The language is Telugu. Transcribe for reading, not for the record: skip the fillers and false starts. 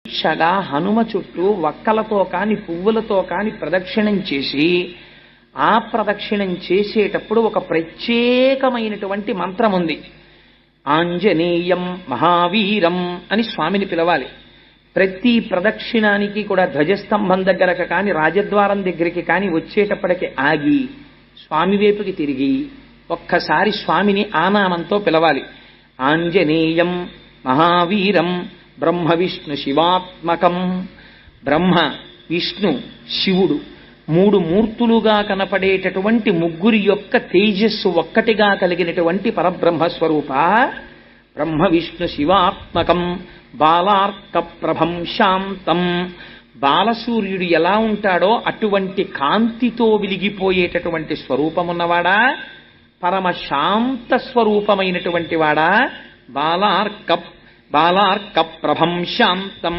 దీక్షగా హనుమ చుట్టూ వక్కలతో కాని పువ్వులతో కాని ప్రదక్షిణం చేసి ఆ ప్రదక్షిణం చేసేటప్పుడు ఒక ప్రత్యేకమైనటువంటి మంత్రం ఉంది. ఆంజనేయం మహావీరం అని స్వామిని పిలవాలి. ప్రతి ప్రదక్షిణానికి కూడా ధ్వజస్తంభం దగ్గరకు కాని రాజద్వారం దగ్గరికి కాని వచ్చేటప్పటికి ఆగి స్వామి వైపుకి తిరిగి ఒక్కసారి స్వామిని ఆనామంతో పిలవాలి. ఆంజనేయం మహావీరం బ్రహ్మ విష్ణు శివాత్మకం. బ్రహ్మ విష్ణు శివుడు మూడు మూర్తులుగా కనపడేటటువంటి ముగ్గురి యొక్క తేజస్సు ఒక్కటిగా కలిగినటువంటి పరబ్రహ్మస్వరూప బ్రహ్మ విష్ణు శివాత్మకం బాలార్క ప్రభం శాంతం. బాలసూర్యుడు ఎలా ఉంటాడో అటువంటి కాంతితో వెలిగిపోయేటటువంటి స్వరూపమున్నవాడా, పరమ శాంత స్వరూపమైనటువంటి వాడా, బాలార్క ప్రభం శాంతం